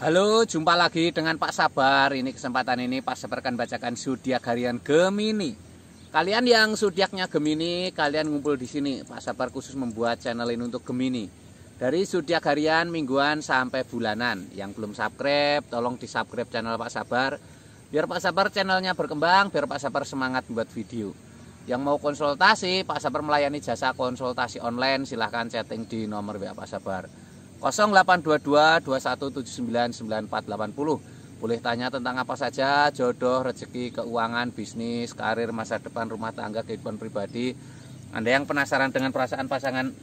Halo, jumpa lagi dengan Pak Sabar. Ini kesempatan ini Pak Sabar akan bacakan zodiak harian Gemini. Kalian yang zodiaknya Gemini, kalian ngumpul di sini. Pak Sabar khusus membuat channel ini untuk Gemini. Dari zodiak harian, mingguan sampai bulanan. Yang belum subscribe, tolong di-subscribe channel Pak Sabar. Biar Pak Sabar channelnya berkembang, biar Pak Sabar semangat membuat video. Yang mau konsultasi, Pak Sabar melayani jasa konsultasi online. Silahkan chatting di nomor WA Pak Sabar 0822 2179 9480. Boleh tanya tentang apa saja, jodoh, rezeki, keuangan, bisnis, karir, masa depan, rumah tangga, kehidupan pribadi. Anda yang penasaran dengan perasaan pasangan,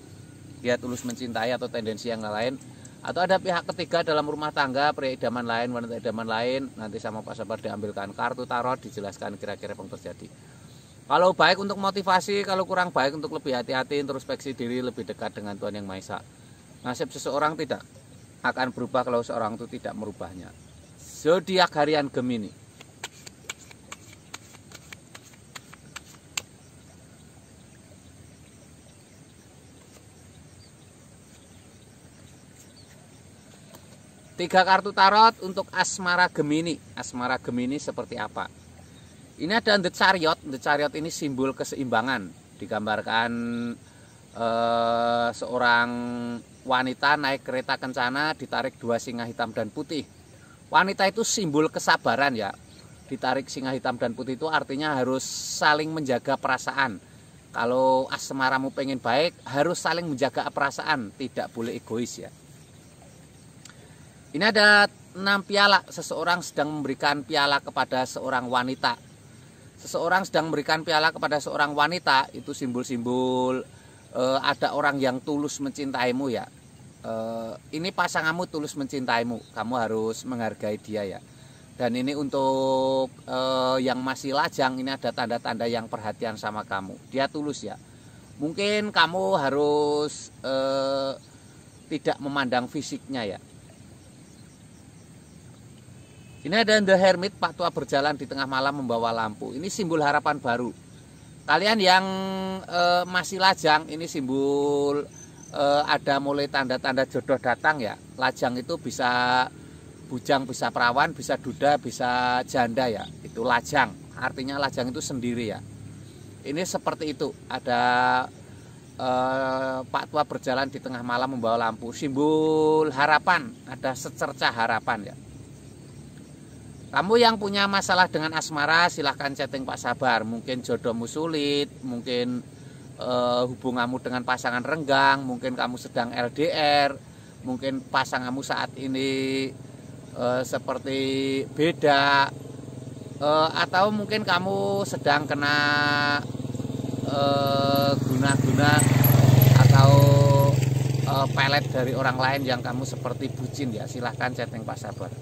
dia tulus mencintai atau tendensi yang lain, atau ada pihak ketiga dalam rumah tangga, pria idaman lain, wanita idaman lain, nanti sama Pak Sabar diambilkan kartu tarot, dijelaskan kira-kira yang terjadi. Kalau baik untuk motivasi, kalau kurang baik untuk lebih hati-hati, introspeksi diri, lebih dekat dengan Tuhan Yang Maha Esa. Nasib seseorang tidak akan berubah kalau seorang itu tidak merubahnya. Zodiak harian Gemini. Tiga kartu tarot untuk asmara Gemini. Asmara Gemini seperti apa? Ini ada The Chariot. The Chariot ini simbol keseimbangan. Digambarkan seorang wanita naik kereta kencana, ditarik dua singa hitam dan putih. Wanita itu simbol kesabaran ya. Ditarik singa hitam dan putih itu artinya harus saling menjaga perasaan. Kalau asmaramu pengen baik, harus saling menjaga perasaan, tidak boleh egois ya. Ini ada 6 piala. Seseorang sedang memberikan piala kepada seorang wanita. Seseorang sedang memberikan piala kepada seorang wanita, itu simbol-simbol ada orang yang tulus mencintaimu ya. Ini pasanganmu tulus mencintaimu, kamu harus menghargai dia ya. Dan ini untuk yang masih lajang, ini ada tanda-tanda yang perhatian sama kamu, dia tulus ya. Mungkin kamu harus tidak memandang fisiknya ya. Ini ada The Hermit, Pak Tua berjalan di tengah malam membawa lampu. Ini simbol harapan baru. Kalian yang masih lajang, ini simbol ada mulai tanda-tanda jodoh datang ya. Lajang itu bisa bujang, bisa perawan, bisa duda, bisa janda ya. Itu lajang, artinya lajang itu sendiri ya. Ini seperti itu, ada Pak Tua berjalan di tengah malam membawa lampu. Simbol harapan, ada secercah harapan ya. Kamu yang punya masalah dengan asmara, silahkan chatting Pak Sabar. Mungkin jodohmu sulit, mungkin hubunganmu dengan pasangan renggang, mungkin kamu sedang LDR, mungkin pasanganmu saat ini seperti beda, atau mungkin kamu sedang kena guna-guna atau pelet dari orang lain yang kamu seperti bucin ya. Silahkan chatting Pak Sabar.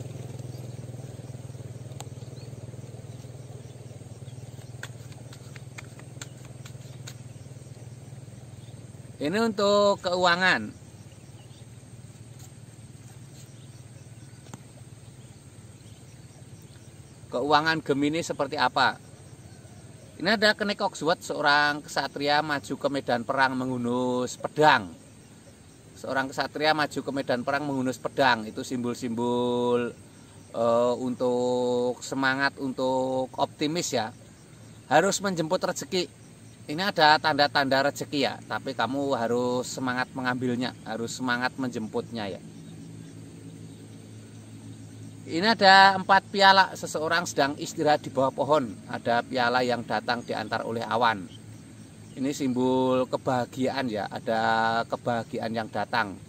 Ini untuk keuangan. Keuangan Gemini seperti apa? Ini ada Kenek Oxword, seorang kesatria maju ke medan perang menghunus pedang. Seorang kesatria maju ke medan perang menghunus pedang. Itu simbol-simbol untuk semangat, untuk optimis ya. Harus menjemput rezeki. Ini ada tanda-tanda rezeki ya, tapi kamu harus semangat mengambilnya, harus semangat menjemputnya ya. Ini ada 4 piala. Seseorang sedang istirahat di bawah pohon. Ada piala yang datang diantar oleh awan. Ini simbol kebahagiaan ya, ada kebahagiaan yang datang.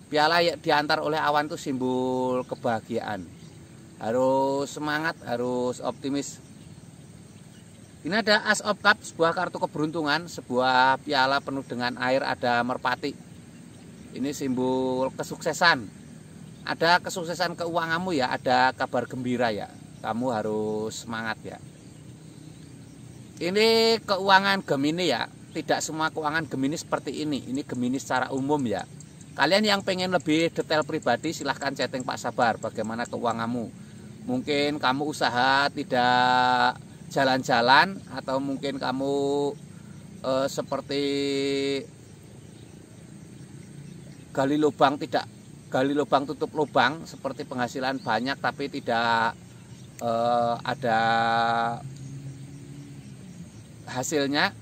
Piala yang diantar oleh awan itu simbol kebahagiaan. Harus semangat, harus optimis. Ini ada Ace of Cups, sebuah kartu keberuntungan, sebuah piala penuh dengan air, ada merpati. Ini simbol kesuksesan. Ada kesuksesan keuanganmu ya, ada kabar gembira ya. Kamu harus semangat ya. Ini keuangan Gemini ya. Tidak semua keuangan Gemini seperti ini. Ini Gemini secara umum ya. Kalian yang pengen lebih detail pribadi, silahkan chatting Pak Sabar. Bagaimana keuanganmu? Mungkin kamu usaha tidak jalan-jalan, atau mungkin kamu seperti gali lubang tidak gali lubang tutup lubang, seperti penghasilan banyak tapi tidak ada hasilnya,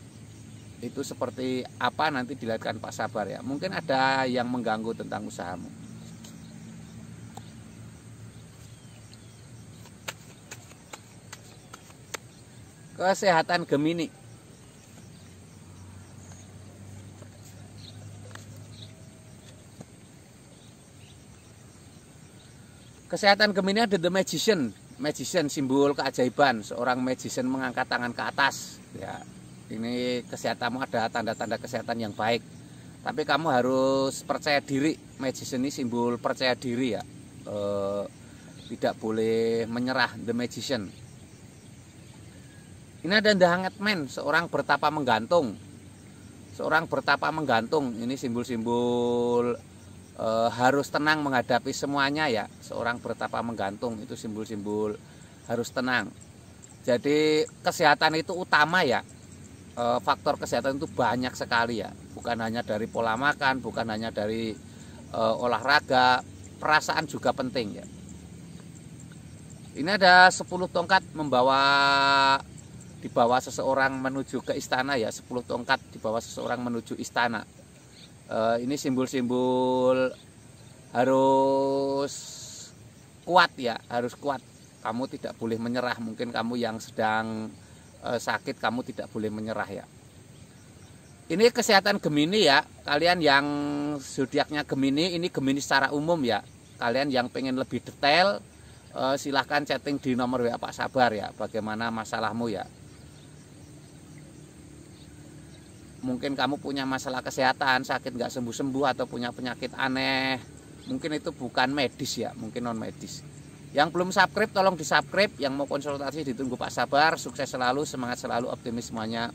itu seperti apa nanti dilihatkan Pak Sabar ya. Mungkin ada yang mengganggu tentang usahamu. Kesehatan Gemini. Kesehatan Gemini ada The Magician. Magician simbol keajaiban. Seorang magician mengangkat tangan ke atas. Ya, ini kesehatanmu ada tanda-tanda kesehatan yang baik. Tapi kamu harus percaya diri. Magician ini simbol percaya diri ya. Tidak boleh menyerah. The Magician. Ini ada The Hanged Man, seorang bertapa menggantung. Seorang bertapa menggantung, ini simbol-simbol harus tenang menghadapi semuanya ya. Seorang bertapa menggantung, itu simbol-simbol harus tenang. Jadi kesehatan itu utama ya. Faktor kesehatan itu banyak sekali ya. Bukan hanya dari pola makan, bukan hanya dari olahraga, perasaan juga penting ya. Ini ada 10 tongkat dibawa seseorang menuju ke istana ya, 10 tongkat dibawa seseorang menuju istana. Ini simbol-simbol harus kuat ya, harus kuat. Kamu tidak boleh menyerah. Mungkin kamu yang sedang sakit, kamu tidak boleh menyerah ya. Ini kesehatan Gemini ya. Kalian yang zodiaknya Gemini, ini Gemini secara umum ya. Kalian yang pengen lebih detail, silahkan chatting di nomor WA Pak Sabar ya. Bagaimana masalahmu ya. Mungkin kamu punya masalah kesehatan, sakit nggak sembuh-sembuh atau punya penyakit aneh. Mungkin itu bukan medis ya, mungkin non medis. Yang belum subscribe tolong di subscribe. Yang mau konsultasi ditunggu Pak Sabar. Sukses selalu, semangat selalu, optimis semuanya.